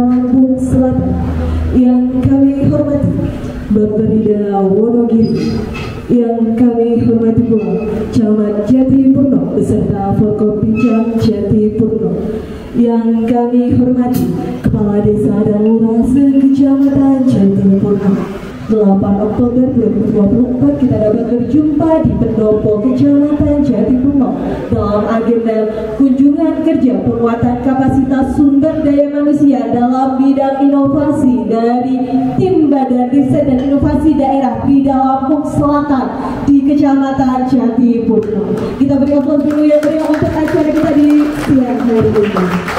Lampung Selatan yang kami hormati Bapeda Wonogiri, yang kami hormati pula Camat Jatipurno beserta Forkopimda Jatipurno, yang kami hormati Kepala Desa dan Lurah Sekecamatan Jatipurno. 8 Oktober 2024 kita dapat berjumpa di Pendopo Kecamatan Jatipurno dalam agenda kunjungan kerja penguatan kapasitas sumber daya manusia dalam bidang inovasi dari tim Badan Riset dan Inovasi Daerah Bida Lampung Selatan di Kecamatan Jatipurno. Kita beri aplaus dulu yang meriah untuk acara kita di siang hari ini.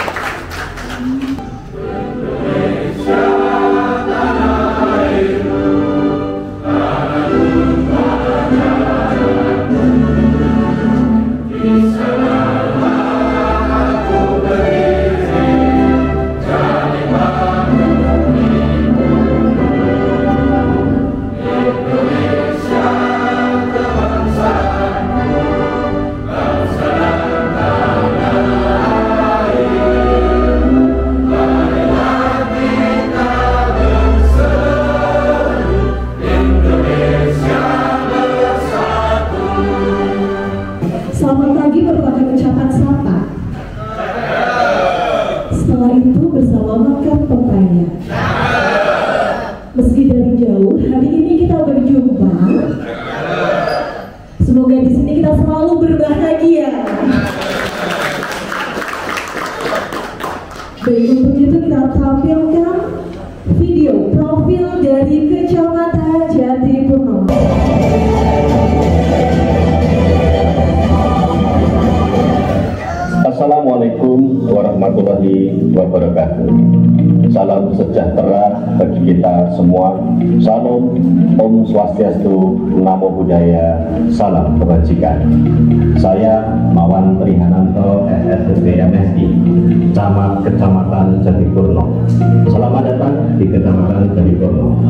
Selamat pagi merupakan ucapan sapa. Setelah itu bersama makan pempaynya. Meski dari jauh, hari ini kita berjumpa. Semoga di sini kita selalu berbahagia. Baik, untuk itu kita tampilkan video profil dari Kecamatan Jatipurno. Assalamualaikum warahmatullahi wabarakatuh. Salam sejahtera bagi kita semua. Salam, Om Swastiastu, Namo Buddhaya, salam kebajikan. Saya Mawan Trihananto, SSB MSI, Camat Kecamatan Jatipurno. Selamat datang di Kecamatan Jatipurno.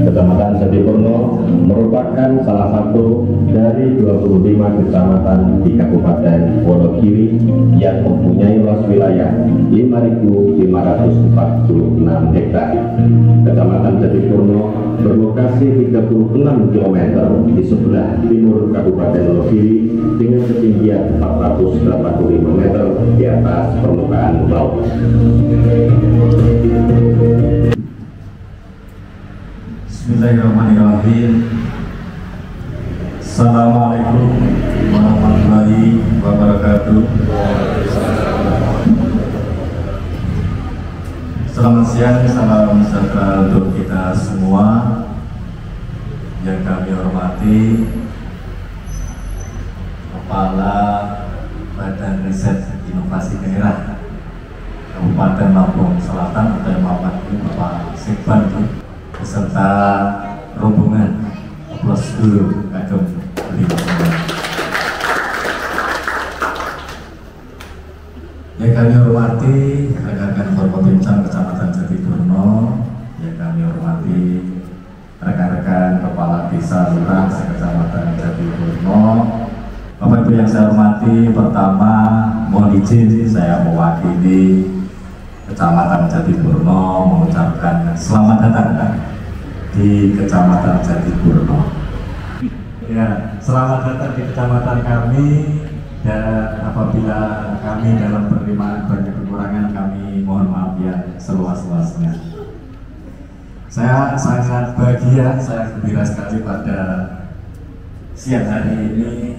Kecamatan Jatipurno merupakan salah satu dari 25 kecamatan di Kabupaten Wonogiri yang mempunyai luas wilayah 5.546 hektar. Kecamatan Jatipurno berlokasi 36 km di sebelah timur Kabupaten Wonogiri dengan ketinggian 485 meter di atas permukaan laut. Bismillahirrahmanirrahim. Assalamualaikum warahmatullahi wabarakatuh. Selamat siang, salam sejahtera untuk kita semua. Yang kami hormati Kepala Badan Riset Inovasi Daerah Kabupaten Lampung Selatan atau yang Bapak Sekban beserta rombongan. Aplaus dulu kagum beli. Yang kami hormati rekan-rekan Forkopimda Kecamatan Jatipurno, yang kami hormati rekan-rekan Kepala Desa Lurah Kecamatan Jatipurno, Bapak Ibu yang saya hormati, pertama mohon izin saya mewakili Kecamatan Jatipurno mengucapkan selamat datang di Kecamatan Jatipurno. Ya, selamat datang di kecamatan kami, dan apabila kami dalam penerimaan banyak kekurangan, kami mohon maaf yang seluas-luasnya. Saya sangat bahagia, saya gembira sekali pada siang hari ini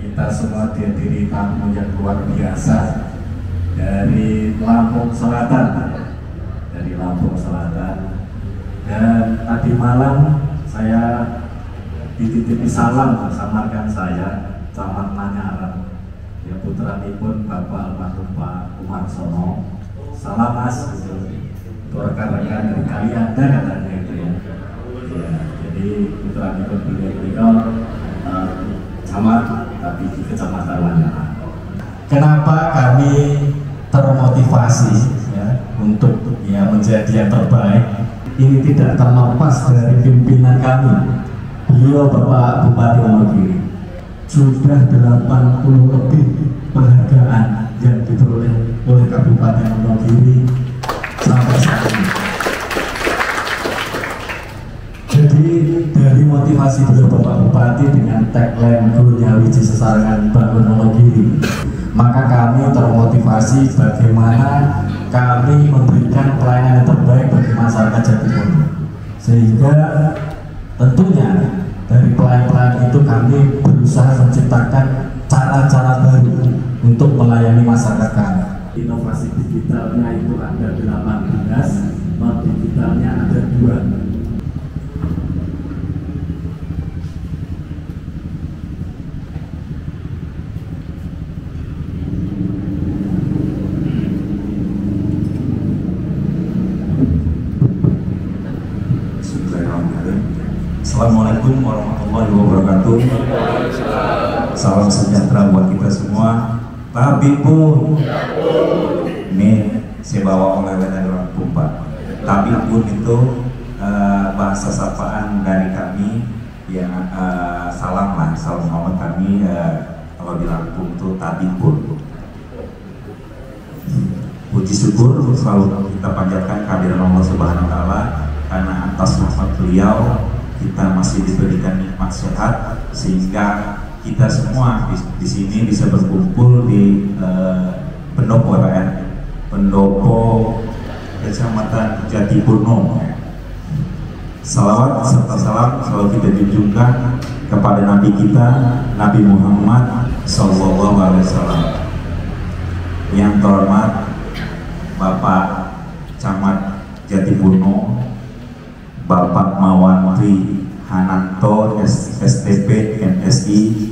kita semua dihadiri tamu yang luar biasa dari Lampung Selatan, dan tadi malam saya dititipi salam bersamakan saya Camat Manyaran, ya putranipun Bapak almarhum Pak Umarsono. Salam Mas untuk rekan-rekan dari Kalianda katanya itu ya. Jadi putranipun beliau camat tapi di Kecamatan Manyaran. Kenapa kami termotivasi ya untuk menjadi yang terbaik? Ini tidak terlepas dari pimpinan kami. Beliau Bapak Bupati Wonogiri sudah 80 lebih penghargaan yang diperoleh oleh Kabupaten Wonogiri sampai saat ini. Jadi dari motivasi beliau Bapak Bupati dengan tagline Gurunya Wiji Sesarengan Bangun Wonogiri, maka kami termotivasi bagaimana kami memberikan pelayanan yang terbaik bagi masyarakat Jatipuno. Sehingga tentunya dari pelayan-pelayan itu kami berusaha menciptakan cara-cara baru untuk melayani masyarakat kami. Inovasi digitalnya itu ada 18, non digitalnya ada 2. Assalamualaikum warahmatullahi wabarakatuh. Salam sejahtera buat kita semua. Tabibun, ini saya bawa oleh-oleh dari orang Tumpa. Tabibun itu bahasa sapaan dari kami yang salam lah, salam Muhammad kami kalau di Lampung itu Tabibun. Puji syukur selalu kita panjatkan kehadiran Allah Subhanahu Wa Taala karena atas rahmat beliau kita masih diberikan nikmat sehat sehingga kita semua di sini bisa berkumpul di pendopo pendopo Kecamatan Jatipuno. Salawat serta salam selalu kita junjungkan kepada Nabi kita, Nabi Muhammad SAW. Yang terhormat Bapak Camat Jatipuno, Bapak Mawantri Hananto STP MSI,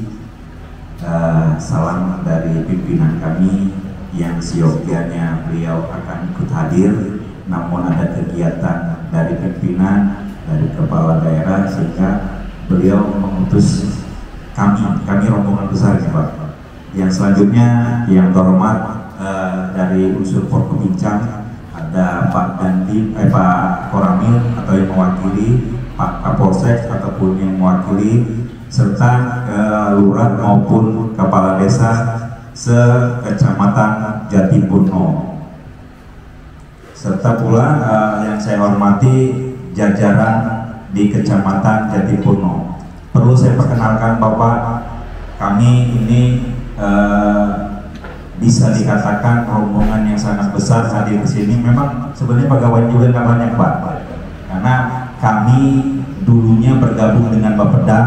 salam dari pimpinan kami yang siogianya beliau akan ikut hadir, namun ada kegiatan dari pimpinan, dari kepala daerah sehingga beliau mengutus kami rombongan besar ya Pak. Yang selanjutnya yang terhormat dari unsur Forkopincang ada Pak Pak Koramil atau yang mewakili, Pak Kapolsek ataupun yang mewakili, serta lurah maupun kepala desa se-Kecamatan Jatipuno, serta pula yang saya hormati jajaran di Kecamatan Jatipuno. Perlu saya perkenalkan Bapak, kami ini bisa dikatakan rombongan yang sangat besar hadir di sini. Memang sebenarnya pegawai juga nggak banyak Pak, karena kami dulunya bergabung dengan Bapeda,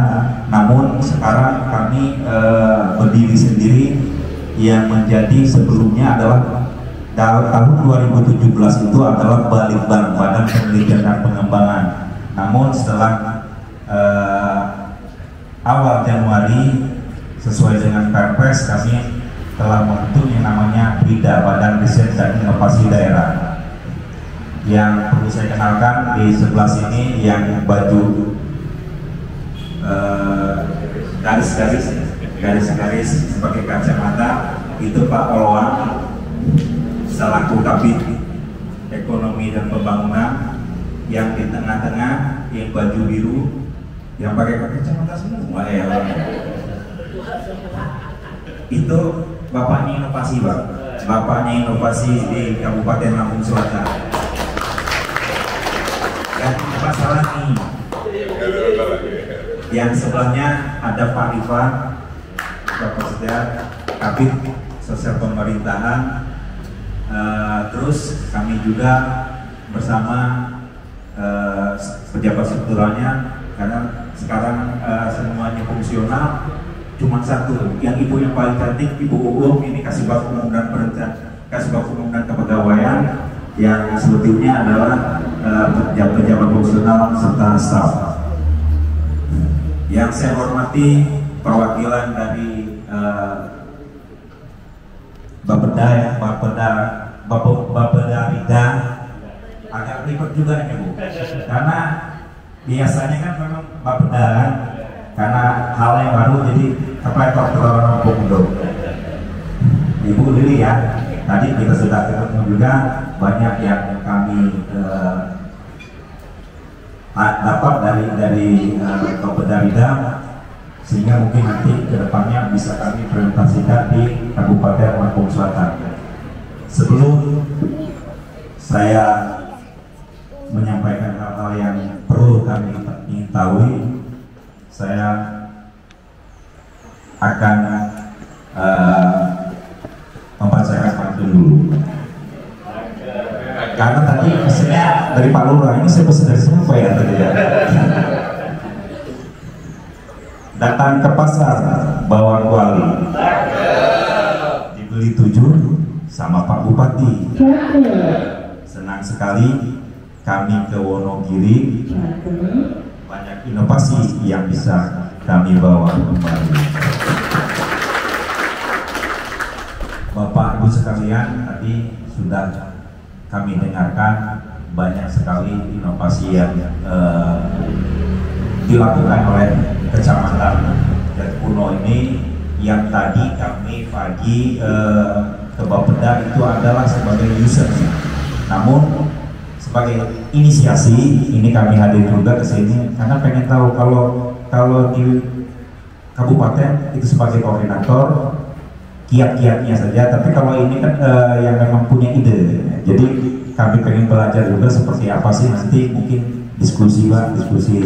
namun sekarang kami berdiri sendiri. Yang menjadi sebelumnya adalah tahun 2017 itu adalah Balitbang, Badan Penelitian dan Pengembangan. Namun setelah awal Januari sesuai dengan Perpres kami telah membentuk yang namanya BIDA, Badan Riset dan Inovasi Daerah. Yang perlu saya kenalkan di sebelah sini yang baju garis-garis sebagai kacamata itu Pak Olwan selaku Kabid Ekonomi dan Pembangunan. Yang di tengah-tengah yang baju biru yang pakai kacamata semua itu bapaknya inovasi Pak, bapaknya inovasi di Kabupaten Lampung Selatan. Dan Pak Salani yang sebelahnya ada Pak Rifan, Bapak Setia, Kabid Sosial Pemerintahan. Terus kami juga bersama pejabat strukturalnya, karena sekarang semuanya fungsional. Cuma satu, yang ibu yang paling cantik, Ibu Uum, ini Kasubag Umum dan Kepegawaian, yang sebetulnya adalah pejabat fungsional serta staf. Yang saya hormati perwakilan dari Bapeda Rida, agak ribet juga ini Bu, karena biasanya kan memang Bapeda kan, karena hal yang baru jadi kepletok ke orang Bungdo. Ibu Lili ya, tadi kita sudah ketemu juga, banyak yang kami dapat dari Bapeda Rida, sehingga mungkin nanti kedepannya bisa kami presentasikan di Kabupaten Lampung Selatan. Sebelum saya menyampaikan hal-hal yang perlu kami ingin tahu, saya akan membacakan pantun dulu. Karena tadi pesannya dari Pak Lurah, ini saya pesan dari siapa ya tadi ya? Datang ke pasar bawa kuali, dibeli 7 sama Pak Bupati. Senang sekali kami ke Wonogiri, banyak inovasi yang bisa kami bawa kembali. Bapak Ibu sekalian, tadi sudah kami dengarkan banyak sekali inovasi yang dilakukan oleh Kecamatan Jatipuno ini, yang tadi kami pagi ke Bapeda itu adalah sebagai user. Namun sebagai inisiasi ini kami hadir juga ke sini karena pengen tahu kalau di kabupaten itu sebagai koordinator kiat-kiatnya saja, tapi kalau ini kan yang memang punya ide, jadi kami pengen belajar juga seperti apa sih nanti, mungkin diskusi Pak, diskusi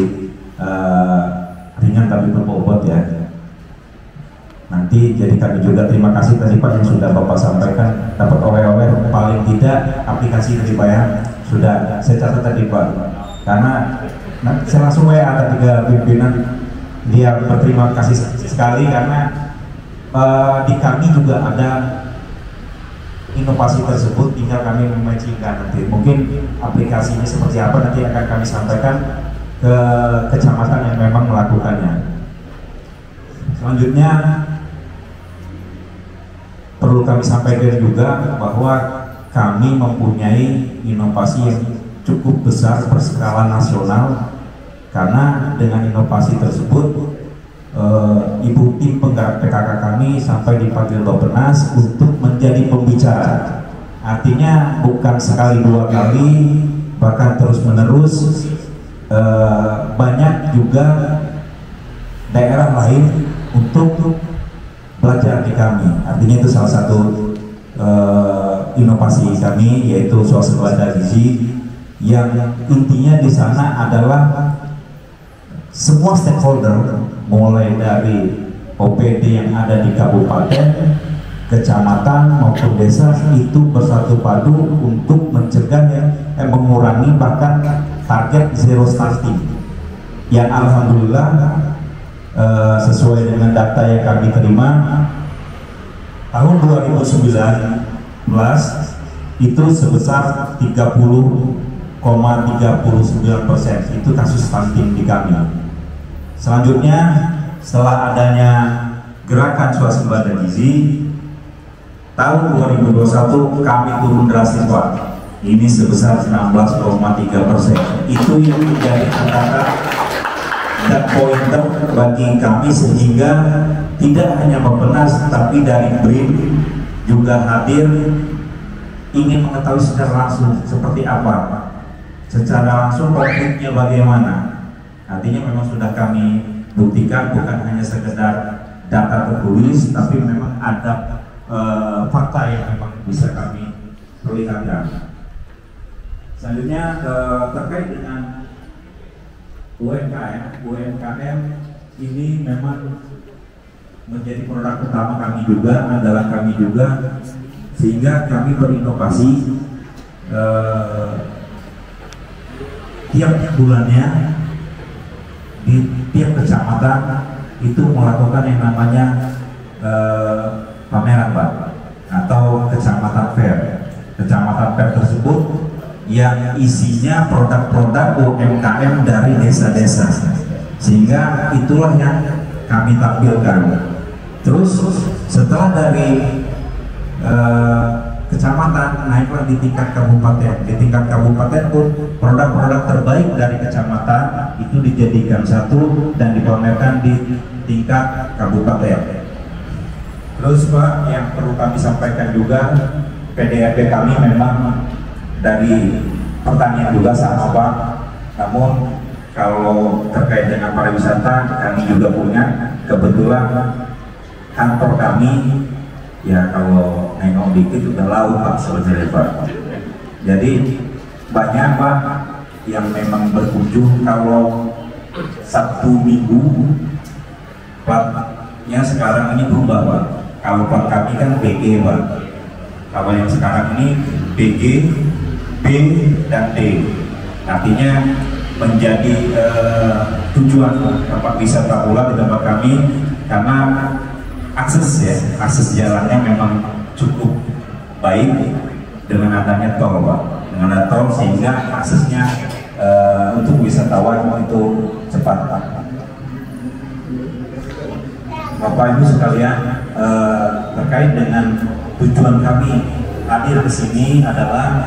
ringan tapi berbobot ya nanti. Jadi kami juga terima kasih tadi Pak yang sudah Bapak sampaikan, dapat oleh-oleh paling tidak aplikasi tadi Pak ya, sudah saya catat tadi Pak, karena saya langsung WA tadi ke pimpinan, dia berterima kasih sekali karena di kami juga ada inovasi tersebut, tinggal kami mematchingkan nanti. Mungkin aplikasinya seperti apa nanti akan kami sampaikan ke kecamatan yang memang melakukannya. Selanjutnya perlu kami sampaikan juga bahwa kami mempunyai inovasi yang cukup besar berskala nasional, karena dengan inovasi tersebut Ibu tim penggerak PKK kami sampai dipanggil Bappenas untuk menjadi pembicara. Artinya bukan sekali dua kali, bahkan terus menerus. Banyak juga daerah lain untuk belajar di kami. Artinya itu salah satu inovasi kami, yaitu swasembada gizi, yang intinya di sana adalah semua stakeholder, mulai dari OPD yang ada di kabupaten, kecamatan maupun desa, itu bersatu padu untuk mencegah mengurangi bahkan target zero stunting, yang alhamdulillah sesuai dengan data yang kami terima tahun 2019 itu sebesar 30,39% itu kasus stunting di kami. Selanjutnya, setelah adanya gerakan swasembada gizi tahun 2021 kami turun drastis Pak, ini sebesar 16,3%. Itu yang menjadi antara dan pointer bagi kami, sehingga tidak hanya Bappenas tapi dari BRIN juga hadir ingin mengetahui secara langsung seperti apa, secara langsung konkretnya bagaimana. Artinya memang sudah kami buktikan bukan hanya sekedar data tertulis, tapi memang ada fakta yang memang bisa kami perlihatkan. Selanjutnya terkait dengan UMKM ini memang menjadi produk utama kami juga, andalan kami juga, sehingga kami berinovasi tiap bulannya di tiap kecamatan itu melakukan yang namanya pameran Pak, atau kecamatan fair. Kecamatan fair tersebut yang isinya produk-produk UMKM dari desa-desa, sehingga itulah yang kami tampilkan. Terus setelah dari kecamatan, naiklah di tingkat kabupaten. Di tingkat kabupaten pun produk-produk terbaik dari kecamatan itu dijadikan satu dan dipamerkan di tingkat kabupaten. Terus Pak, yang perlu kami sampaikan juga, PDRB kami memang dari pertanian juga sama Pak. Namun kalau terkait dengan pariwisata, kami juga punya. Kebetulan kantor kami, ya kalau nengok dikit udah laut Pak sebenarnya Pak. Jadi banyak Pak yang memang berkunjung kalau Sabtu Minggu. Partnya sekarang ini berubah Pak. Kalau Pak kami kan BG Pak. Kalau yang sekarang ini BG, B dan D. Artinya menjadi tujuan tempat wisata pula di tempat kami karena akses jalannya memang cukup baik dengan adanya tol Pak. Dengan ada tol sehingga aksesnya untuk wisatawan itu cepat Pak. Bapak Ibu sekalian, terkait dengan tujuan kami hadir ke sini adalah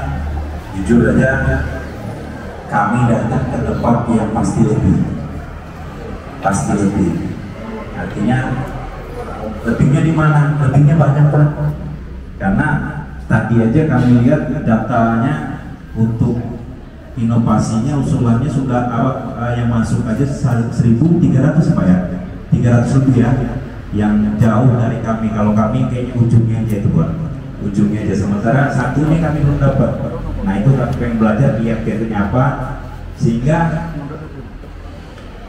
jujur aja kami datang ke tempat yang pasti lebih. Artinya lebihnya di mana? Lebihnya banyak Pak. Karena tadi aja kami lihat datanya untuk inovasinya usulannya sudah yang masuk aja 1.300 Pak ya, 300 lebih ya. Yang jauh dari kami, kalau kami kayaknya ujungnya aja itu Pak, ujungnya aja. Sementara satunya kami belum dapat. Nah itu kami pengen belajar kiat-kiatnya apa, sehingga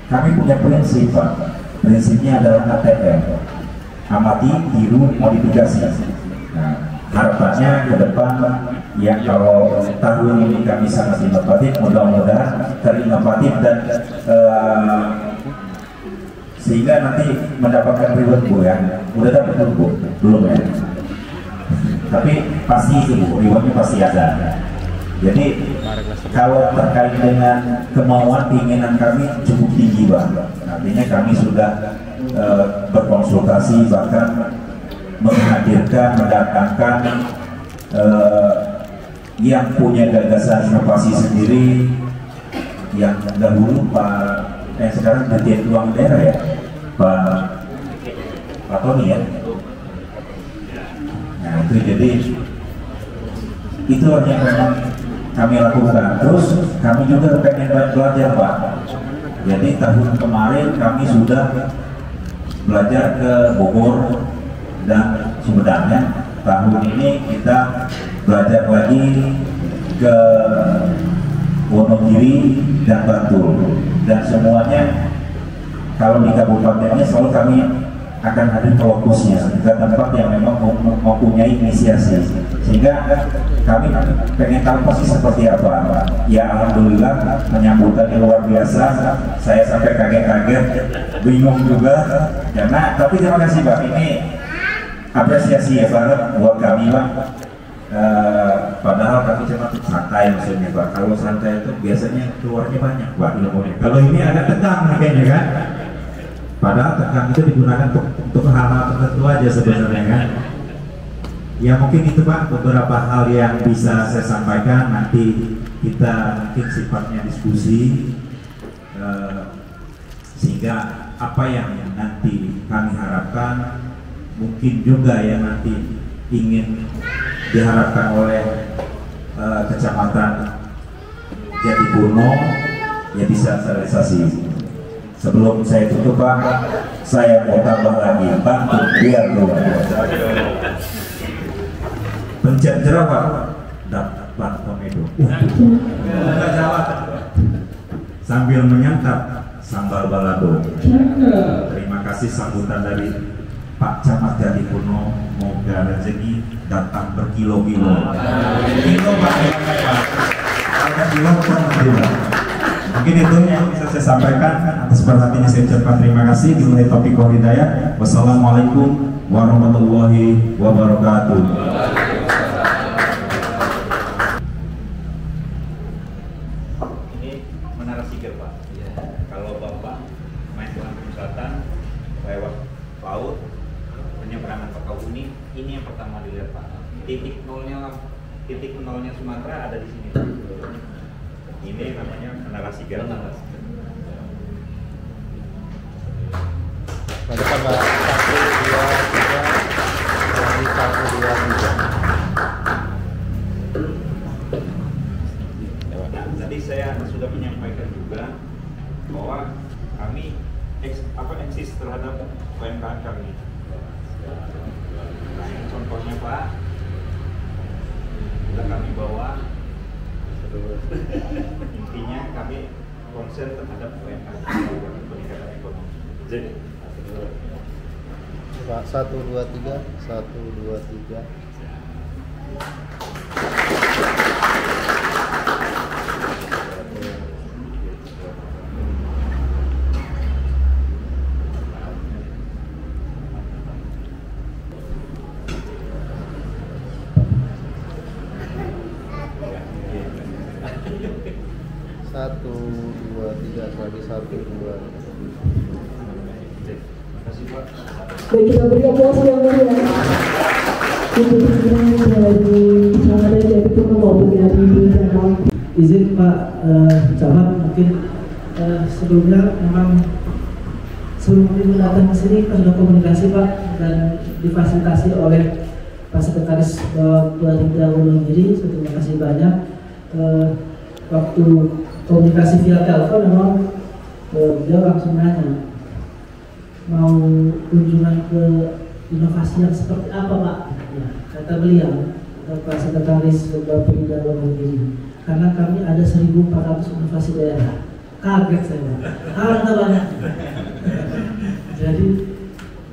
kami punya prinsip Pak. Prinsipnya adalah ATM, amati, tiru, modifikasi. Nah harapannya ke depan yang kalau tahun ini kami sangat inovatif, mudah-mudahan terinovatif dan sehingga nanti mendapatkan reward Bu ya. Udah dapat Bu? Belum ya? Tapi pasti itu Bu, rewardnya pasti ada. Jadi kalau terkait dengan kemauan, keinginan kami cukup tinggi Bang. Artinya kami sudah berkonsultasi, bahkan menghadirkan, mendatangkan yang punya gagasan inovasi sendiri, yang dahulu sekarang Dirjen Uang Daerah ya, Pak Tony ya. Nah itu jadi itu yang memang kami lakukan. Terus kami juga pengen belajar Pak. Jadi tahun kemarin kami sudah belajar ke Bogor dan Sumedangnya. Tahun ini kita belajar lagi ke Wonogiri dan Bantul, dan semuanya kalau di kabupatennya selalu kami akan hadir ke lokusnya, ke tempat yang memang mempunyai inisiasi, sehingga kami pengen tahu pasti seperti apa. Ya alhamdulillah penyambutannya luar biasa, saya sampai kaget-kaget, bingung juga karena, tapi terima kasih Pak, ini apresiasi ya banget buat kami Pak. Padahal kami cuma santai maksudnya Pak. Kalau santai itu biasanya keluarnya banyak Pak ilmunya. Kalau ini agak tegang kayaknya kan. Padahal tegang itu digunakan untuk hal-hal tertentu aja sebenarnya kan. Ya mungkin itu Pak beberapa hal yang bisa saya sampaikan. Nanti kita mungkin sifatnya diskusi sehingga apa yang nanti kami harapkan mungkin juga yang nanti ingin diharapkan oleh Kecamatan Jatipurno ya bisa realisasi. Sebelum saya tutup Pak, saya mau tambah lagi bantu biar pencet jerawat dapat komedo. Sambil menyantap sambal balado. Terima kasih sambutan dari Pak Camat Jatipurno, moga rezeki datang berkilo-kilo. Kilo Pak, mungkin itu yang bisa saya sampaikan. Atas perhatiannya saya ucapkan terima kasih. Billahi taufiq wal hidayah. Wassalamualaikum warahmatullahi wabarakatuh. Ini Menara Siger Pak. Kalau Bapak main ke Lampung Selatan lewat laut penyeberangan Bakauheni, ini yang pertama dilihat Pak. Titik nolnya Sumatera ada di sini. Ini namanya Menara Siger. Pada tanggal 1, 2, 3. Tadi saya sudah menyampaikan juga bahwa kami eksis terhadap UMKM kami. Nah, contohnya Pak, sudah kami bawa Intinya kami konsen terhadap UMKM peningkatan ekonomi. Jadi Pak 1 2 3 1 2 3. Satu, dua, tiga, lagi 1, 2. Baik, kita beri aplaus yang meriah untuk kesenangan dari Kecamatan Jatipurno maupun dari Danau. Izin Pak Camat, mungkin sebelumnya memang sebelum kami datang ke sini kita sudah komunikasi Pak, dan difasilitasi oleh Pak Sekretaris Bapeda Wonogiri. Terima kasih banyak. Waktu komunikasi via telepon memang beliau langsung nanya mau kunjungan ke inovasi yang seperti apa Pak? Ya, kata beliau, Pak Sekretaris Bapeda Wonogiri, karena kami ada 1.400 inovasi daerah. Kaget saya, ada banyak. Jadi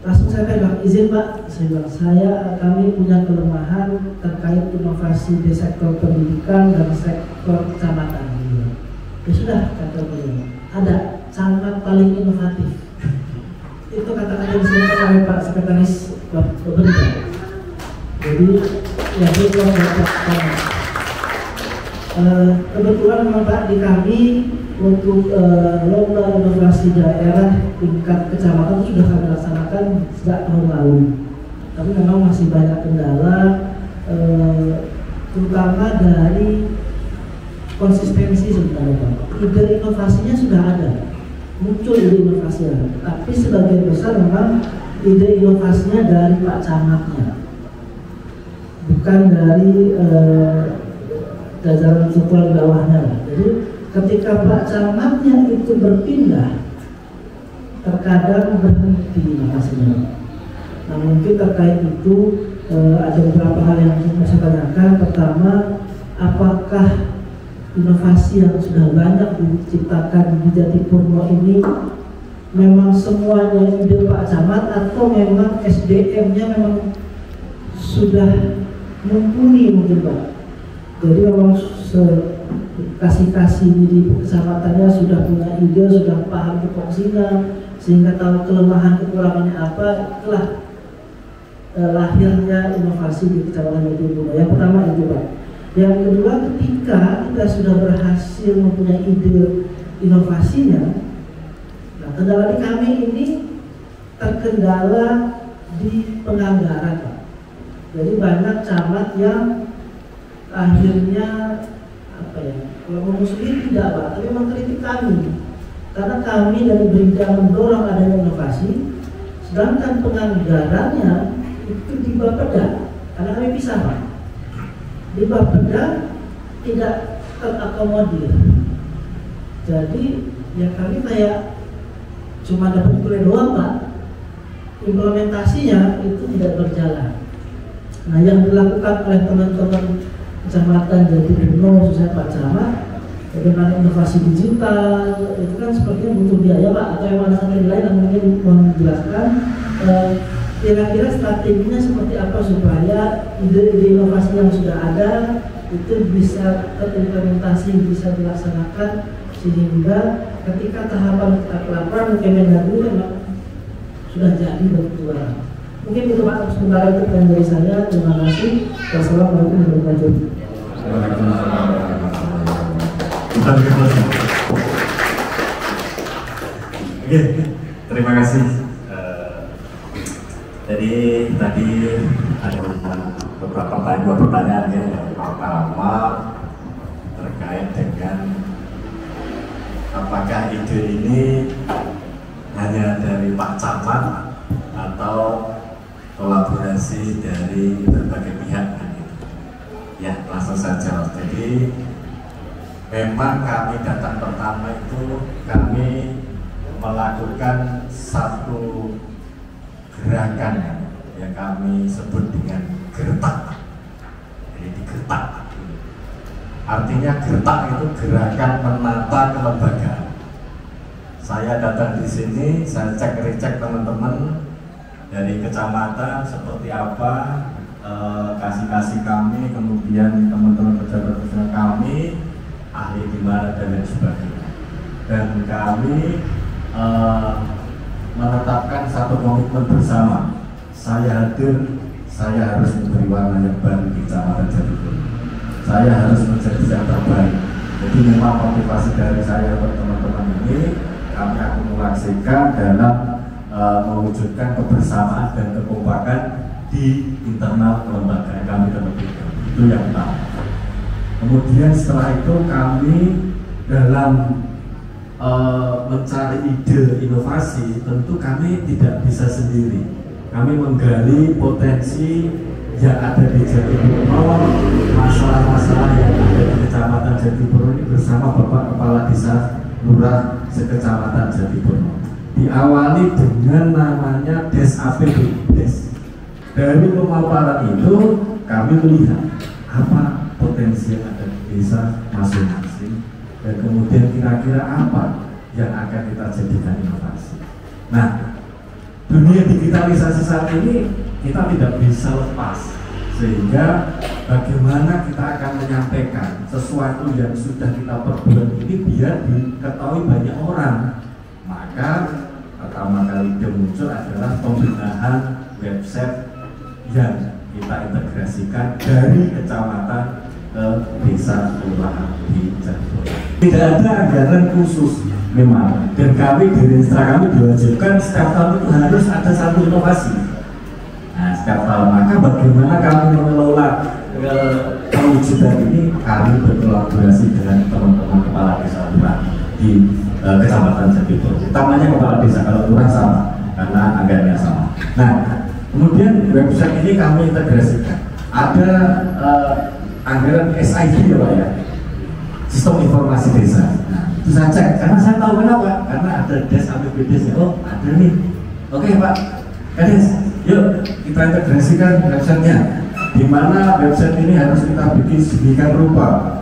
langsung saya pegang, izin Pak, saya bilang kami punya kelemahan terkait inovasi di sektor pendidikan dan sektor kecamatan. Ya sudah, kata beliau, ada camat paling inovatif. Itu kata-kata yang disampaikan oleh Pak Sekretaris Bapeda. Jadi ya itu kebetulan memang Pak di kami untuk lomba inovasi daerah tingkat kecamatan itu sudah kami laksanakan sejak tahun lalu. Tapi memang masih banyak kendala, terutama dari konsistensi sebenarnya Pak. Ide inovasinya sudah ada, muncul ide inovasinya, tapi sebagian besar memang ide inovasinya dari Pak Camatnya, bukan dari jajaran struktural di bawahnya. Jadi ketika Pak Camatnya itu berpindah, terkadang berhenti inovasinya. Nah mungkin terkait itu ada beberapa hal yang mau saya tanyakan. Pertama, apakah inovasi yang sudah banyak diciptakan di Jatipurno ini memang semuanya ide Pak Camat, atau memang SDM-nya memang sudah mumpuni mungkin Pak? Jadi memang kasih di kecamatannya sudah punya ide, sudah paham tupoksinya, sehingga tahu kelemahan kekurangannya apa. Itulah lahirnya inovasi di Kecamatan Jatipurno. Yang pertama itu Pak. Yang kedua, ketika kita sudah berhasil mempunyai ide inovasinya, nah kendala di kami ini terkendala di penganggaran Pak. Jadi banyak camat yang akhirnya apa ya, kalau ngomong sendiri tidak Pak, tapi mengkritik kami karena kami dari Brinda mendorong adanya inovasi, sedangkan penganggarannya itu di Bapeda, karena kami pisah Pak, di Bapeda tidak terakomodir. Jadi ya kami kayak cuma dapat kuliah doang Pak, implementasinya itu tidak berjalan. Nah yang dilakukan oleh teman-teman Kecamatan Jatipurno, khususnya Pak Camat, bagaimana inovasi digital itu kan sepertinya butuh biaya Pak, atau yang ada strategi lain yang mungkin menjelaskan kira-kira strateginya seperti apa supaya ide-ide inovasi yang sudah ada itu bisa terimplementasi, bisa dilaksanakan, sehingga ketika tahapan laporan Kemendagri memang sudah jadi berkeluaran. Mungkin itu Pak, sementara itu dan dari saya. Terima kasih. Wassalamualaikum warahmatullahi wabarakatuh. Oke, terima kasih. Jadi tadi ada beberapa pertanyaan ya. Yang pertama terkait dengan apakah ide ini hanya dari Pak Camat atau kolaborasi dari berbagai pihak. Ya, langsung saja. Jadi memang kami datang pertama itu kami melakukan satu gerakan yang kami sebut dengan gertak. Jadi digertak. Artinya gertak itu gerakan menata kelembagaan. Saya datang di sini, saya cek-recek teman-teman dari kecamatan seperti apa kasih kami, kemudian teman-teman pejabat kami, ahli di mana dan lain sebagainya. Dan kami menetapkan satu komitmen bersama. Saya hadir, saya harus memberi warna yang baru di Kecamatan Jatiburno. Saya harus menjadi yang terbaik. Jadi memang motivasi dari saya untuk teman-teman ini kami akumulasikan dalam mewujudkan kebersamaan dan kekompakan di internal kelembagaan kami terlebih dahulu. Itu yang pertama. Kemudian setelah itu kami dalam mencari ide inovasi, tentu kami tidak bisa sendiri. Kami menggali potensi yang ada di Jatiburno, masalah-masalah yang ada di Kecamatan Jatiburno ini bersama Bapak Kepala Desa Lurah Sekecamatan Jatiburno. Diawali dengan namanya Des APB, Des. Dari pemaparan itu kami melihat apa potensi yang ada di desa masing-masing dan kemudian kira-kira apa yang akan kita jadikan inovasi. Nah, dunia digitalisasi saat ini kita tidak bisa lepas, sehingga bagaimana kita akan menyampaikan sesuatu yang sudah kita perbuat ini biar diketahui banyak orang. Maka pertama kali ide muncul adalah pembenahan website yang kita integrasikan dari kecamatan ke desa kelurahan di Jatiburno. Tidak ada anggaran khusus memang, dan kami dari Instra kami diwajibkan setiap tahun itu harus ada satu inovasi. Nah, setiap tahun, maka bagaimana kami mengelola perwujudan ini? Kami berkolaborasi dengan teman-teman kepala desa lurah di Kecamatan Jatiburno. Utamanya kepala desa, kalau lurah sama karena anggarannya sama. Nah, kemudian website ini kami integrasikan. Ada anggaran SID ya Pak ya, Sistem Informasi Desa. Nah, itu saya cek, karena saya tahu kenapa, karena ada Des APBD. Oh, ada nih. Oke Pak Kades, yuk kita integrasikan websitenya. Di mana website ini harus kita bikin sedemikian rupa.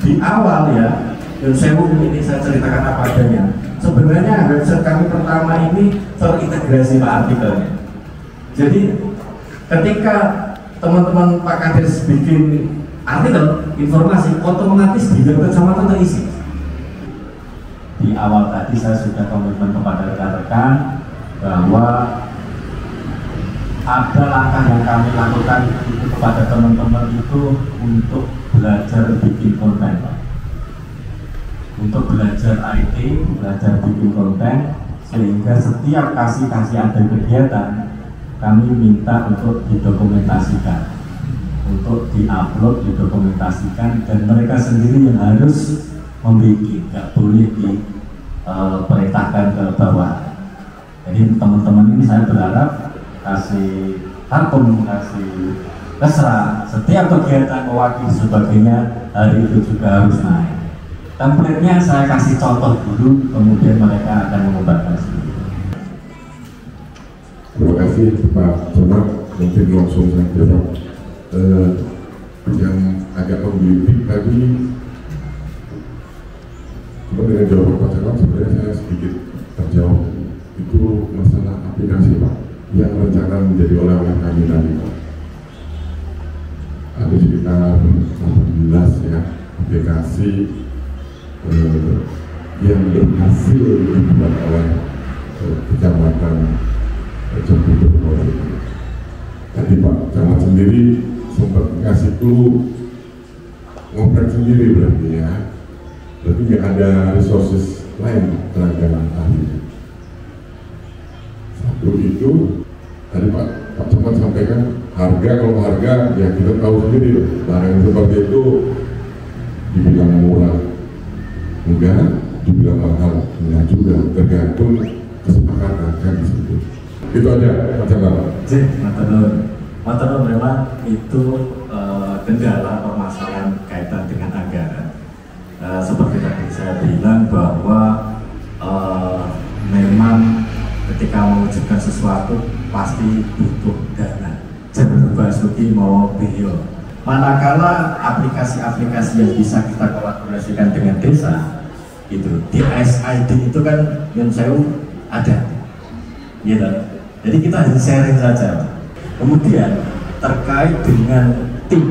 Di awal ya, dan saya ini saya ceritakan apa adanya. Sebenarnya website kami pertama ini terintegrasi Pak artikelnya. Jadi ketika teman-teman Pak Kades bikin artikel informasi, otomatis di web kecamatan terisi. Di awal tadi saya sudah komitmen kepada rekan-rekan bahwa ada langkah yang kami lakukan itu kepada teman-teman itu untuk belajar bikin konten, untuk belajar IT, belajar bikin konten, sehingga setiap kasih ada kegiatan kami minta untuk didokumentasikan, untuk diupload, didokumentasikan, dan mereka sendiri yang harus membuat, nggak boleh diperintahkan ke bawah. Jadi teman-teman ini saya berharap kasih akun, kasih terserah, setiap kegiatan mewakili sebagainya hari itu juga harus naik. Template-nya saya kasih contoh dulu, kemudian mereka akan mengembangkan sendiri. Terima kasih Pak Camat, mungkin langsung saya jawab. Yang agak menggelitik tadi, cuma dengan jawaban Pak Camat sebenarnya saya sedikit terjawab. Itu masalah aplikasi Pak, yang rencana menjadi oleh-oleh kami tadi Pak. Ada sekitar 18 ya aplikasi yang berhasil dibuat oleh Kecamatan Jatiburno. Tadi Pak Camat sendiri sempat ngasih clue, ngoprek sendiri berarti ya. Berarti nggak ada resources lain tenaga ahli. Satu itu tadi Pak Camat sampaikan harga, kalau harga ya kita tahu sendiri barang seperti itu dibilang murah enggak, dibilang mahal enggak juga, tergantung kesepakatan kan di situ. Itu aja Pak Camat. Matur memang itu kendala permasalahan kaitan dengan anggaran. Seperti tadi saya bilang bahwa memang ketika mewujudkan sesuatu pasti butuh dana. Jangan Basuki mau beliau Manakala aplikasi-aplikasi yang bisa kita kolaborasikan dengan desa, itu DSID itu kan yang saya ada, gitu. Jadi kita harus sharing saja. Kemudian terkait dengan tim,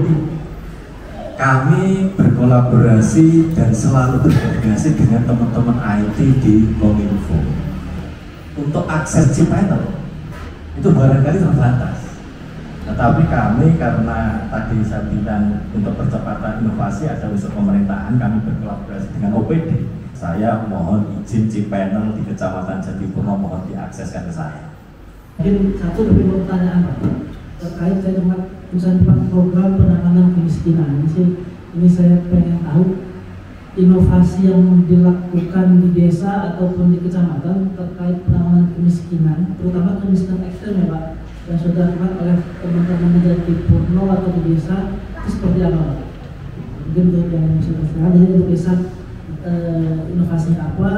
kami berkolaborasi dan selalu berkoordinasi dengan teman-teman IT di Kominfo untuk akses cPanel itu barangkali terbatas. Tetapi kami karena tadi saya bilang untuk percepatan inovasi ada unsur pemerintahan, kami berkolaborasi dengan OPD. Saya mohon izin cPanel di Kecamatan Jatipurno mohon diakseskan ke saya. Mungkin satu lebih pertanyaan terkait dengan program penanganan kemiskinan. Ini saya pengen tahu inovasi yang dilakukan di desa ataupun di kecamatan terkait penanganan kemiskinan, terutama kemiskinan ekstrem ya Pak, yang sudah dilakukan oleh teman-teman dari Jatipurno atau di desa itu seperti apa Pak? Mungkin untuk yang sudah jadi untuk desa inovasi apa,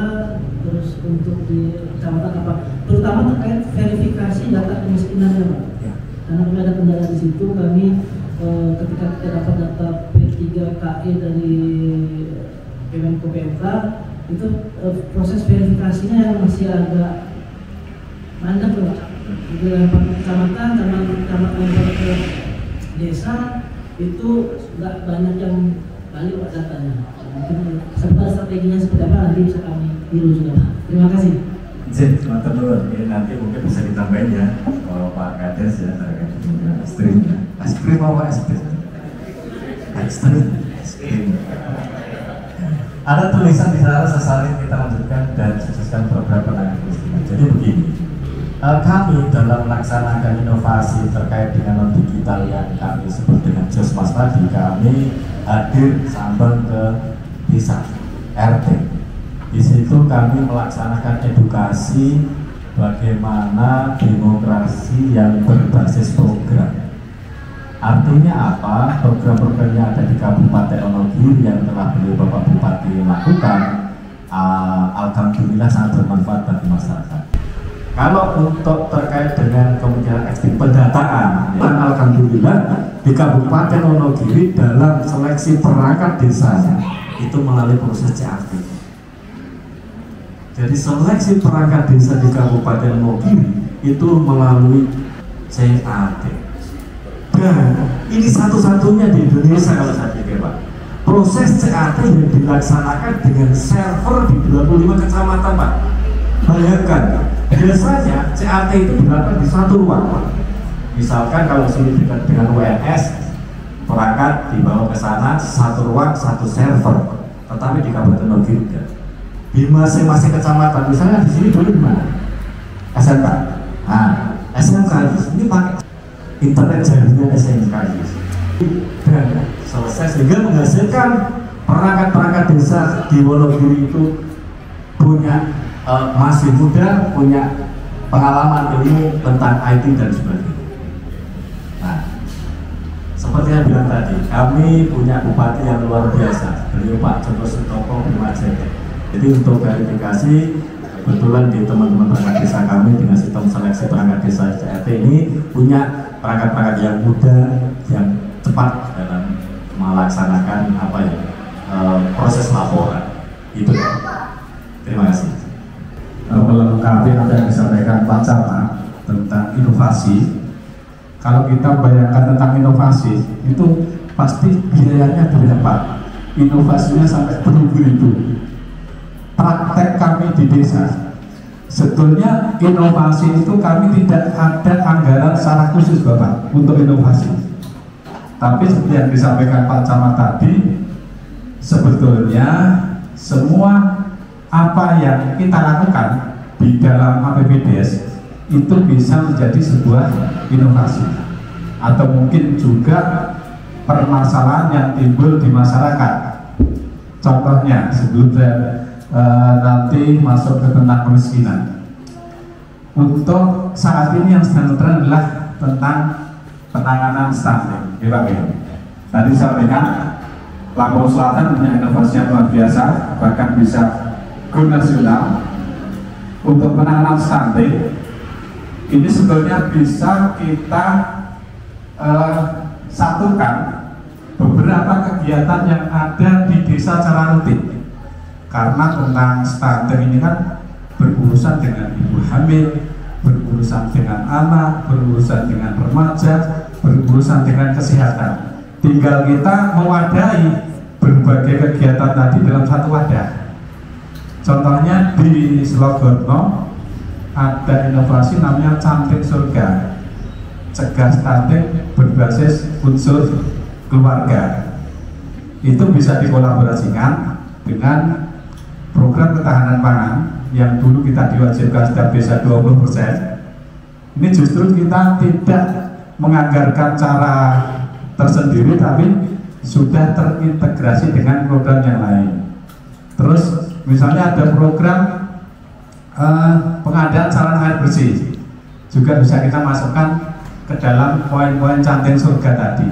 terus untuk di kecamatan apa, terutama terkait verifikasi data kemiskinan ya Pak. Karena kami ada kendala di situ, kami ketika kita dapat data P3KE dari Kemenko PMK itu proses verifikasinya yang masih agak mandek loh. Di kecamatan ke desa itu nggak banyak yang balik datanya. Mungkin strateginya seperti apa nanti bisa kami biru juga. Terima kasih. Izin, ini nanti mungkin bisa ditambahin ya kalau Pak Kades ya terkait dengan ekstrim. Ekstrim apa ekstrim? Ekstrim. Ada tulisan di sana sesalin kita lanjutkan dan sukseskan program penanganan kemiskinan. Jadi begini. Kami dalam melaksanakan inovasi terkait dengan non-digital yang kami sebut dengan Josmas tadi, kami hadir sambil ke desa RT. Di situ kami melaksanakan edukasi bagaimana demokrasi yang berbasis program. Artinya apa? Program-program yang ada di Kabupaten Wonogiri yang telah beliau Bapak Bupati lakukan, alhamdulillah sangat bermanfaat bagi masyarakat. Kalau untuk terkait dengan kemungkinan ekstrim pendataan, dan alhamdulillah di Kabupaten Wonogiri dalam seleksi perangkat desanya itu melalui proses CAT. Jadi seleksi perangkat desa di Kabupaten Wonogiri itu melalui CAT. Dan ini satu-satunya di Indonesia kalau saya pikir Pak. Proses CAT yang dilaksanakan dengan server di 25 kecamatan Pak. Bayangkan, biasanya CAT itu dilakukan di satu ruang Pak. Misalkan kalau sini dekat dengan WNS, perangkat dibawa ke sana satu ruang satu server. Tetapi di Kabupaten Wonogiri enggak. Di masing-masing kecamatan, misalnya di sini dulu di mana? SMK. Nah, SMK ini pakai internet jaringan SMK dan selesai sehingga menghasilkan perangkat-perangkat desa di Wonogiri itu punya masih muda, punya pengalaman ilmu tentang IT dan sebagainya. Nah, seperti yang bilang tadi, kami punya bupati yang luar biasa, beliau Pak Joko Sutopo Bimajete. Jadi untuk verifikasi, kebetulan di teman-teman perangkat desa kami dengan sistem seleksi perangkat desa CRT ini punya perangkat-perangkat yang muda, yang cepat dalam melaksanakan apa ya proses laporan. Itu. Terima kasih. Melengkapi apa yang disampaikan Pak Camat tentang inovasi. Kalau kita bayangkan tentang inovasi, itu pasti biayanya berapa? Inovasinya sampai beribu-ribu. Praktek kami di desa, sebetulnya inovasi itu kami tidak ada anggaran secara khusus Bapak untuk inovasi. Tapi seperti yang disampaikan Pak Camat tadi, sebetulnya semua apa yang kita lakukan di dalam APBDes itu bisa menjadi sebuah inovasi, atau mungkin juga permasalahan yang timbul di masyarakat. Contohnya sebelum nanti masuk ke tentang kemiskinan, untuk saat ini yang sedang tren adalah tentang penanganan stunting. Tadi sampaikan Lampung Selatan punya inovasi yang luar biasa, bahkan bisa go nasional untuk penanganan stunting. Ini sebetulnya bisa kita satukan beberapa kegiatan yang ada di desa secara rutin. Karena tentang stunting ini kan berurusan dengan ibu hamil, berurusan dengan anak, berurusan dengan remaja, berurusan dengan kesehatan. Tinggal kita mewadahi berbagai kegiatan tadi dalam satu wadah. Contohnya di Selogorno ada inovasi namanya Cantik Surga, cegah stunting berbasis unsur keluarga. Itu bisa dikolaborasikan dengan program ketahanan pangan yang dulu kita diwajibkan setiap desa 20%. Ini justru kita tidak menganggarkan cara tersendiri, tapi sudah terintegrasi dengan program yang lain. Terus misalnya ada program pengadaan saluran air bersih, juga bisa kita masukkan ke dalam poin-poin Cantik Surga tadi.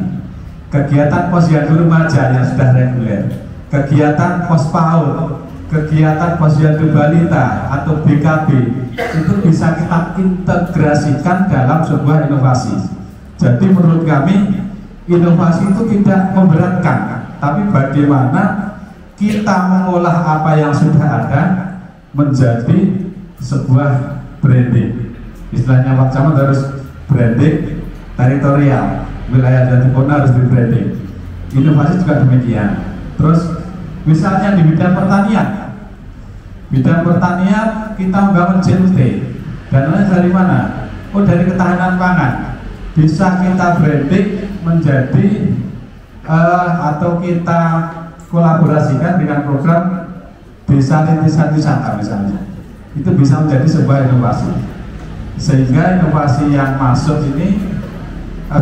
Kegiatan posyandu remaja yang sudah reguler, kegiatan pos PAUD, kegiatan posyandu balita atau BKB, itu bisa kita integrasikan dalam sebuah inovasi. Jadi menurut kami inovasi itu tidak memberatkan, tapi bagaimana kita mengolah apa yang sudah ada menjadi sebuah branding. Istilahnya Pak Camat harus branding teritorial, wilayah Jatipurno harus di branding. Inovasi juga demikian. Terus misalnya di bidang pertanian, kita membangun JUT, dananya dari mana? Oh, dari ketahanan pangan. Bisa kita branding menjadi atau kita kolaborasikan dengan program desa rintisan wisata misalnya. Itu bisa menjadi sebuah inovasi, sehingga inovasi yang masuk ini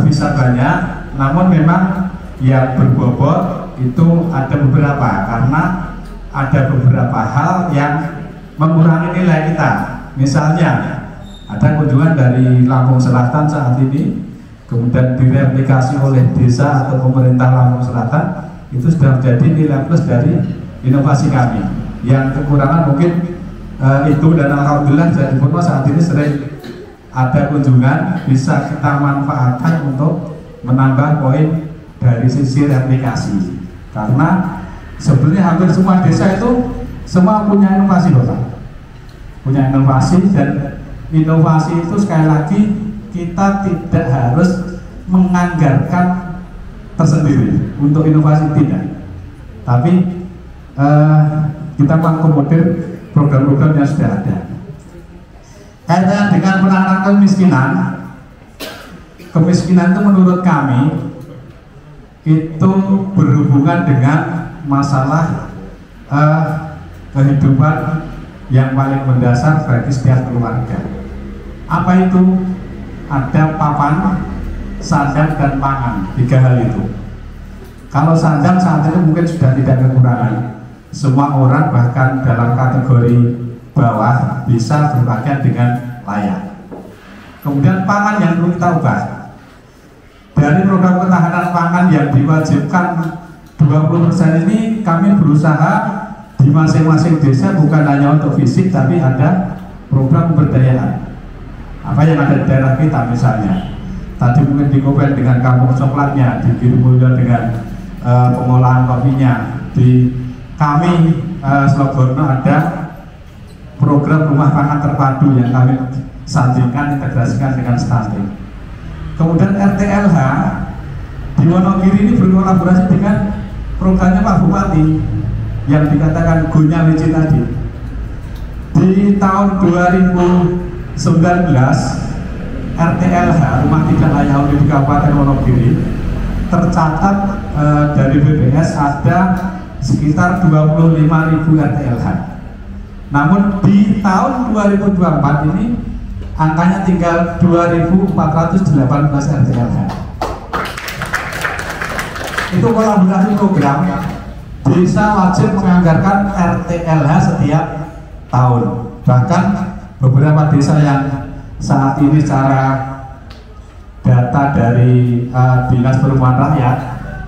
bisa banyak, namun memang yang berbobot itu ada beberapa, karena ada beberapa hal yang mengurangi nilai kita. Misalnya ada kunjungan dari Lampung Selatan saat ini, kemudian direplikasi oleh desa atau pemerintah Lampung Selatan, itu sudah menjadi nilai plus dari inovasi kami. Yang kekurangan mungkin itu, dan alhamdulillah Jatipurno saat ini sering ada kunjungan, bisa kita manfaatkan untuk menambah poin dari sisi replikasi. Karena sebenarnya hampir semua desa itu semua punya inovasi, Bapak. Punya inovasi, dan inovasi itu sekali lagi kita tidak harus menganggarkan tersendiri untuk inovasi, tidak. Tapi kita mengakomodir program-program yang sudah ada. Kaitannya dengan penanganan kemiskinan itu menurut kami itu berhubungan dengan masalah kehidupan yang paling mendasar bagi setiap keluarga. Apa itu? Ada papan, sandang, dan pangan. 3 hal itu. Kalau sandang saat ini mungkin sudah tidak kekurangan. Semua orang bahkan dalam kategori bawah bisa berpakaian dengan layak. Kemudian pangan yang perlu kita ubah. Dari program ketahanan pangan yang diwajibkan 20% ini, kami berusaha di masing-masing desa bukan hanya untuk fisik, tapi ada program pemberdayaan. Apa yang ada di daerah kita misalnya. Tadi mungkin di Kopen dengan kampung coklatnya, di Girumulyo dengan pengolahan kopinya. Di kami Selogorno ada program rumah pangan terpadu yang kami sandingkan, integrasikan dengan stunting. Kemudian RTLH di Wonogiri ini berkolaborasi dengan programnya Pak Bupati yang dikatakan Gonya Wici tadi. Di tahun 2019 RTLH Rumah Tidak Layak Huni di Kabupaten Wonogiri tercatat dari BPS ada sekitar 25.000 RTLH. Namun di tahun 2024 ini angkanya tinggal 2.418 RTLH. Itu kolaborasi program desa wajib menganggarkan RTLH setiap tahun. Bahkan beberapa desa yang saat ini secara data dari Dinas Perumahan Rakyat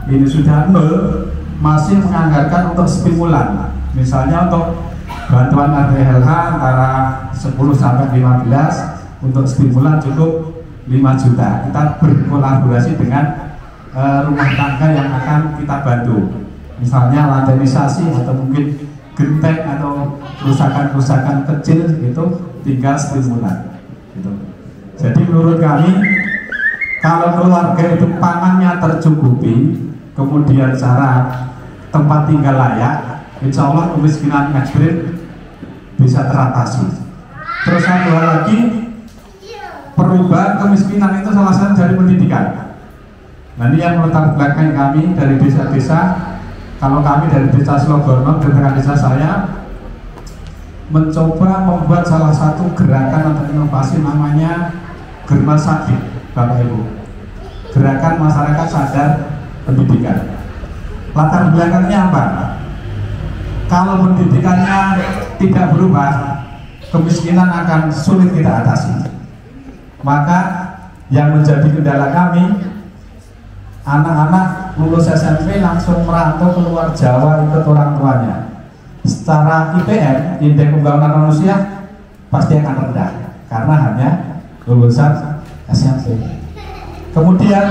ini sudah 0, masih menganggarkan untuk stimulan. Misalnya untuk bantuan RTLH antara 10 sampai 15, untuk stimulan cukup 5 juta. Kita berkolaborasi dengan rumah tangga yang akan kita bantu, misalnya lantarisasi atau mungkin genteng atau kerusakan-kerusakan kecil itu tinggal stimulan gitu. Jadi menurut kami kalau keluarga itu pangannya tercukupi, kemudian cara tempat tinggal layak, insya Allah kemiskinan ekstrim bisa teratasi. Terus satu hal lagi, perubahan kemiskinan itu salah satu dari pendidikan. Nah ini yang melatar belakang kami dari desa-desa. Kalau kami dari desa Slogono, dengan desa saya mencoba membuat salah satu gerakan atau inovasi namanya Germa Sakit, Bapak Ibu. Gerakan masyarakat sadar pendidikan. Latar belakangnya apa? Kalau pendidikannya tidak berubah, kemiskinan akan sulit kita atasi. Maka yang menjadi kendala kami, anak-anak lulus SMP langsung merantau keluar Jawa ikut orang tuanya. Secara IPM, indeks pembangunan manusia pasti akan rendah karena hanya lulusan SMP. Kemudian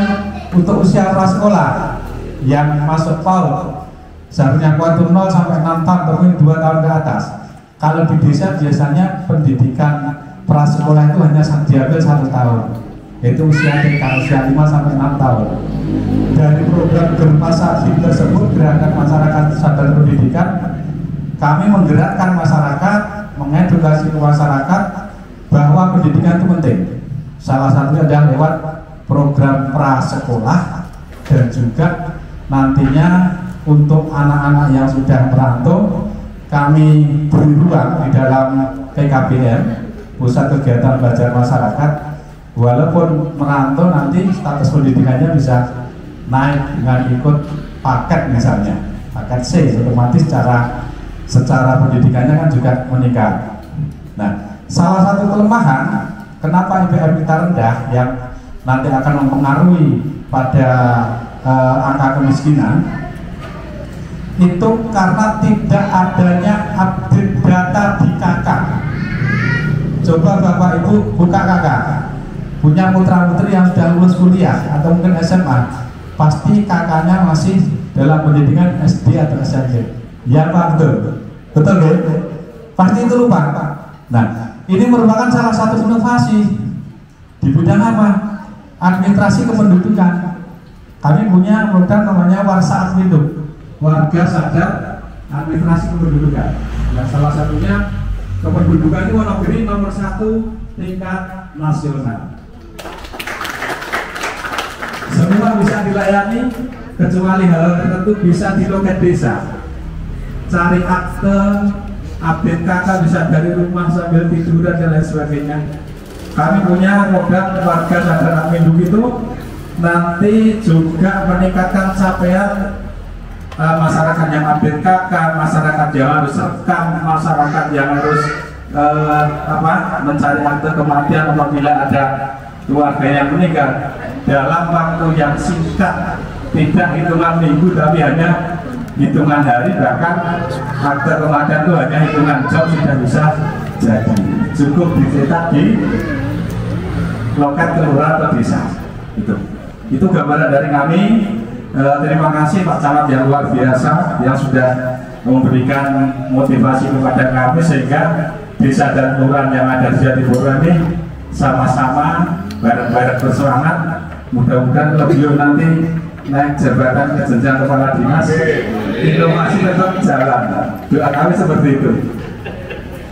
untuk usia prasekolah yang masuk PAUD seharusnya kuantum 0 sampai 6 tahun atau 2 tahun ke atas. Kalau di desa biasanya pendidikan prasekolah itu hanya diambil 1 tahun, yaitu usia TK, usia 5 sampai 6 tahun. Dari program Germa Sakit tersebut, gerakan masyarakat sadar pendidikan, kami menggerakkan masyarakat, mengedukasi masyarakat bahwa pendidikan itu penting. Salah satunya adalah lewat program prasekolah dan juga nantinya untuk anak-anak yang sudah merantau, kami beri ruang di dalam PKBM, Pusat Kegiatan Belajar Masyarakat. Walaupun merantau nanti status pendidikannya bisa naik dengan ikut paket misalnya, paket C, otomatis secara pendidikannya kan juga meningkat. Nah, salah satu kelemahan kenapa IPM kita rendah yang nanti akan mempengaruhi pada angka kemiskinan itu karena tidak adanya update data di KK. Coba Bapak Ibu buka KK, punya putra-putri yang sudah lulus kuliah atau mungkin SMA, pasti KK-nya masih dalam pendidikan SD atau SMP. Ya Pak, betul? Betul ya? Pasti itu lupa Pak. Nah, ini merupakan salah satu inovasi di bidang apa? Administrasi kependudukan. Kami punya program namanya Warsa Admindu, Warga Sadar Administrasi Kependudukan. Nah, salah satunya kependudukan itu Wonogiri nomor 1 tingkat nasional. Semua bisa dilayani kecuali hal tertentu bisa di loket desa. Cari akte, update KK bisa dari rumah sambil tiduran dan lain sebagainya. Kami punya program Warga Sadar Admindu itu nanti juga meningkatkan capaian masyarakat yang update KK, masyarakat yang harus rekam, masyarakat yang harus mencari akte kematian apabila ada keluarga yang meninggal dalam waktu yang singkat, tidak hitungan minggu tapi hanya hitungan hari, bahkan akte kematian itu hanya hitungan jam sudah bisa jadi. Cukup dicetak di loket kelurahan atau desa. Itu gambaran dari kami. Terima kasih Pak Camat yang luar biasa yang sudah memberikan motivasi kepada kami sehingga desa dan kelurahan yang ada di Jatipurno ini sama-sama bareng-bareng bersemangat. Mudah-mudahan beliau nanti naik jabatan ke jenjang kepala dinas, inovasi tetap jalan. Doa kami seperti itu.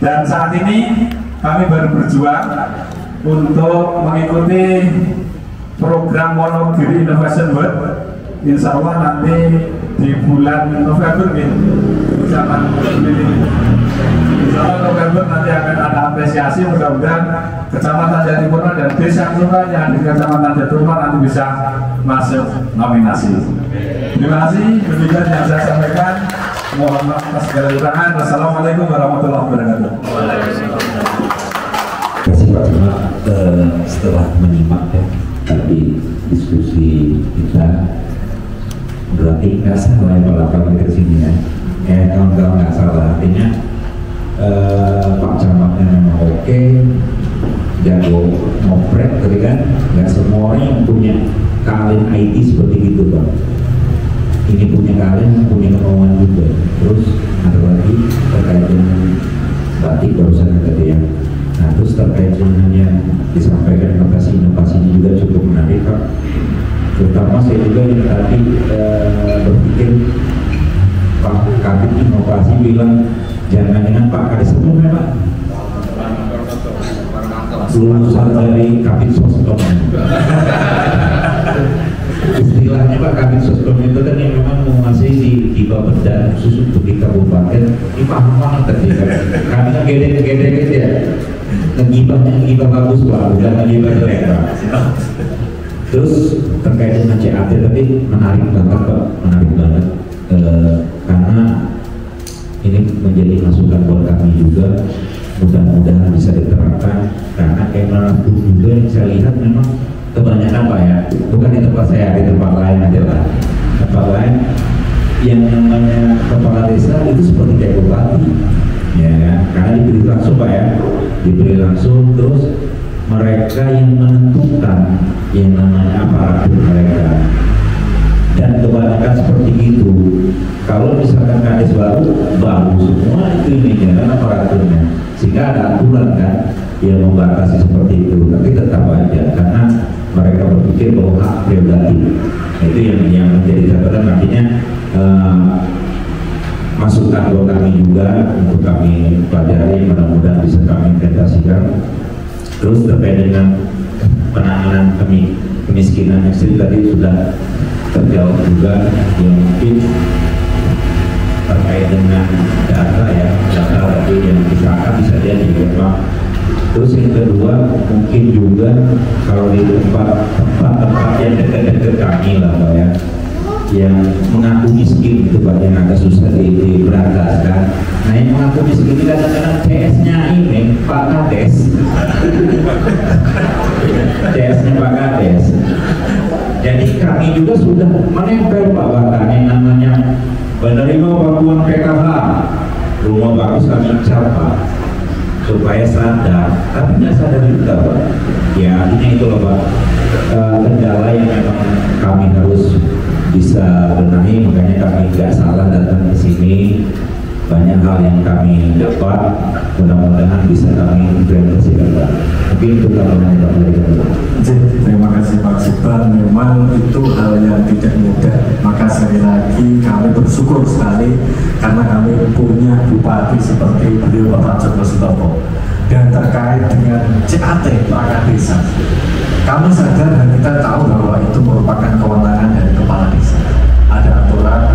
Dan saat ini kami baru berjuang untuk mengikuti program Wonogiri Innovation World. Insya Allah nanti di bulan November insya Allah November nanti akan ada apresiasi. Mudah-mudahan Kecamatan Jatipurno dan desa kelurahan yang di Kecamatan Jatipurno nanti bisa masuk nominasi. Terima kasih, demikian yang saya sampaikan. Mohon maaf atas segala kekurangan. Wassalamualaikum warahmatullahi wabarakatuh. Terima kasih Pak Camat. Setelah menyimak tadi diskusi kita, berarti nggak salah yang melakukan ke sini ya. Kawan-kawan nggak salah, artinya Pak Camatnya memang oke, jago ngoprek, tapi kan nggak semua orang yang punya keahlian IT seperti itu Pak. Ini punya keahlian, punya kemauan juga. Terus ada lagi terkait dengan batik barusan tadi yang. Nah terus terkait dengan yang disampaikan inovasi ini juga cukup menarik Pak. Terutama saya juga yang tadi berpikir Pak Kabit Inovasi bilang jangan Pak Kades sebelumnya Pak lulusan dari Kabit Soskom. Istilahnya Pak Kabit Soskom itu kan yang memang menguasai di Bapeda khusus untuk di kabupaten. Ini paham banget tadi kan. Kami kan gede-gede ya. Ngibah bagus Pak, udah ngibah jelek Pak. Terus terkait dengan CAT tadi menarik banget Pak, menarik banget karena ini menjadi masukan buat kami juga. Mudah-mudahan bisa diterapkan karena kayak menurut juga yang saya lihat memang kebanyakan Pak ya, bukan di tempat saya, di tempat lain aja lah. Tempat lain yang namanya kepala desa itu seperti kayak bupati ya kan, karena diberi langsung Pak ya, diberi langsung. Terus mereka yang menentukan yang namanya aparatur mereka, dan kebanyakan seperti itu. Kalau misalkan kades baru semua itu ini kan aparaturnya, sehingga ada aturan kan yang membatasi seperti itu. Tapi tetap aja karena mereka berpikir bahwa hak prerogatif itu yang menjadi catatan. Nantinya masukan buat kami juga untuk kami pelajari, mudah-mudahan bisa kami implementasikan. Terus terkait dengan penanganan kemiskinan ekstrim tadi sudah terjawab juga, yang mungkin terkait dengan data ya, data tadi yang diserahkan bisa jadi ya Pak. Terus yang kedua mungkin juga kalau di tempat-tempat yang dekat-dekat kami lah Pak ya, yang mengaku miskin itu Pak, yang agak susah diberantaskan. Nah yang mengaku miskin ini kadang-kadang CS-nya ini Pak Kades. CS-nya Pak Kades. Jadi kami juga sudah menempel Pak bahkan yang namanya penerima bantuan PKH, rumah bagus kami cat Pak supaya sadar, tapi nggak sadar juga Pak. Ya artinya itu loh Pak, kendala yang memang kami harus bisa benahi, makanya kami nggak salah datang ke sini. Banyak hal yang kami dapat, mudah-mudahan bisa kami implementasikan Pak. Mungkin itu tambahan dari kami. Terima kasih Pak Subhan, memang itu hal yang tidak mudah. Maka sekali lagi kami bersyukur sekali karena kami punya bupati seperti beliau Bapak Joko Sutopo. Dan terkait dengan CAT perangkat desa, kami sadar dan kita tahu bahwa itu merupakan kewenangan dari kepala desa. Ada aturan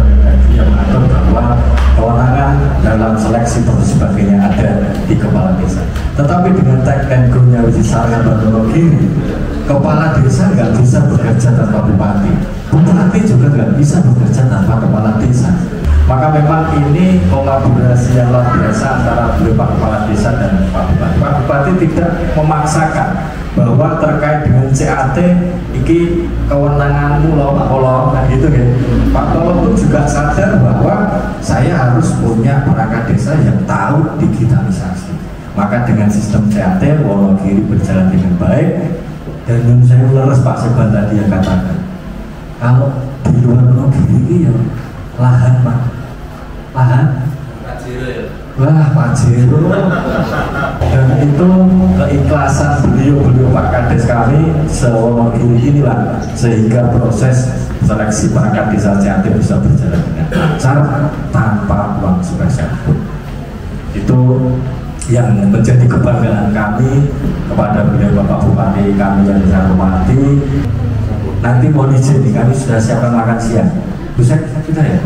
yang mengatur bahwa kewenangan dalam seleksi dan sebagainya ada di kepala desa. Tetapi dengan tag and go-nya Wisara Banulogiri, kepala desa nggak bisa bekerja tanpa bupati, bupati juga nggak bisa bekerja tanpa kepala desa. Maka memang ini kolaborasi yang luar biasa antara beliau Pak Kepala Desa dan Pak Bupati. Pak Bupati tidak memaksakan bahwa terkait dengan CAT ini kewenanganmu loh Pak Polo, kan gitu kan. Pak Polo pun juga sadar bahwa saya harus punya perangkat desa yang tahu digitalisasi. Maka dengan sistem CAT Wonogiri berjalan dengan baik. Dan yang saya leres Pak Seban tadi yang katakan, kalau di luar Wonogiri ini ya lahan Pak, lahan wah Pajero. Dan itu keikhlasan beliau Pak Kades kami se-Wonogiri inilah sehingga proses seleksi perangkat desa CAT bisa berjalan dengan lancar tanpa uang sepeser pun. Itu yang menjadi kebanggaan kami kepada beliau Bapak Bupati kami yang saya hormati. Nanti mohon izin nih, kami sudah siapkan makan siang. Bisa kita ya?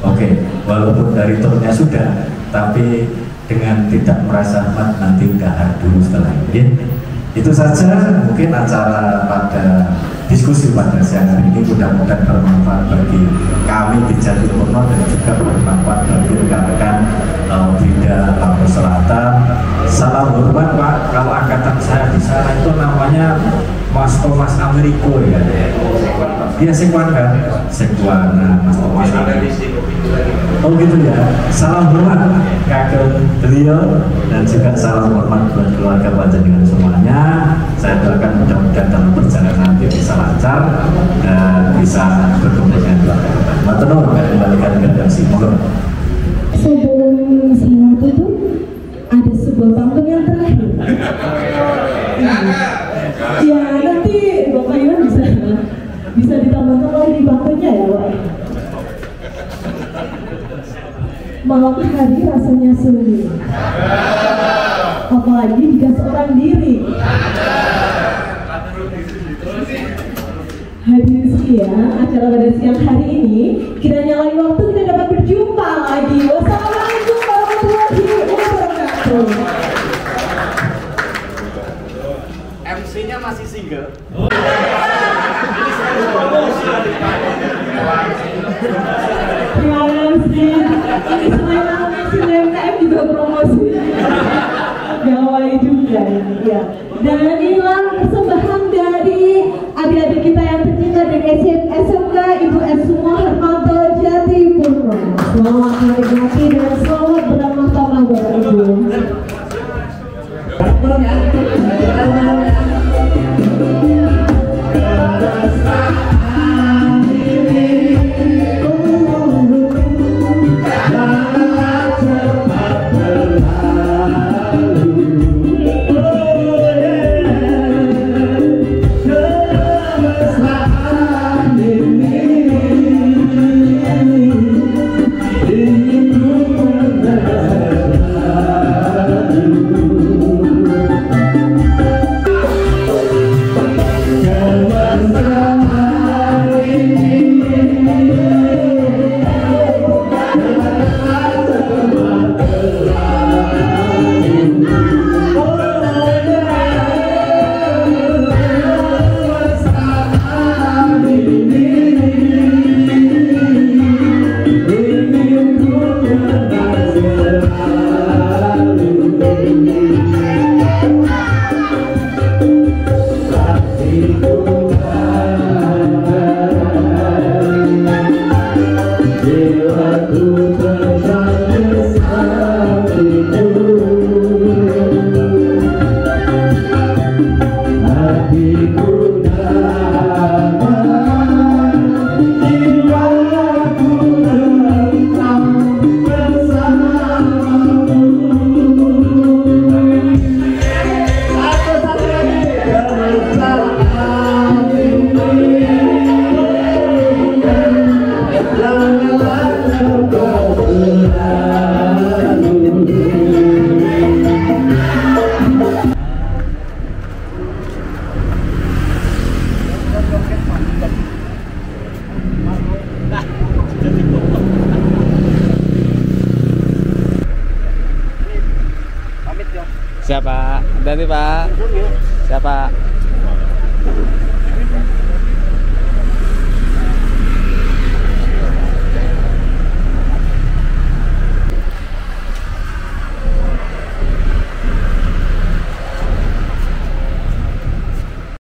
Oke, walaupun dari turunnya sudah, tapi dengan tidak merasa amat nanti dahar dulu setelah ini ya. Itu saja mungkin acara pada diskusi pada siang hari ini, mudah-mudahan bermanfaat bagi kami di Jatipurno dan juga bermanfaat bagi rekan-rekan Bida Lampung Selatan. Salam hormat Pak, kalau angkatan saya di sana itu namanya Mas Thomas Ameriko ya. Dia Sekwan kan? Sekwan, Mas Thomas Ameriko. Oh gitu ya. Salam hormat kagum beliau dan juga salam hormat buat keluarga panjenengan semuanya. Saya doakan mudah-mudahan mudah-mudahan dalam perjalanan nanti bisa lancar dan bisa bertemu dengan keluarga kita. Matur nuwun, kembalikan ke MC. Monggo. Sebelum saya tutup, ada sebuah pantun yang terakhir. Ya nanti Bapak Iwan bisa ditambahkan lagi di pantunnya ya Pak. Malam hari rasanya sunyi, apalagi jika seorang diri. Hadirin sekalian, acara pada siang hari ini kiranya lain waktu kita dapat berjumpa lagi. Wassalamualaikum warahmatullahi wabarakatuh. MC-nya masih single. Terima kasih. Ini selain UMKM juga promosi. Gawai juga ya. Dan inilah persembahan dari adik-adik kita yang tercinta dari SMK Ibu Esuma Hermanto Jatipurno. Selamat menikmati dan selamat beramal-amal Bapak Ibu. Siapa? Hati-hati Pak. Siapa?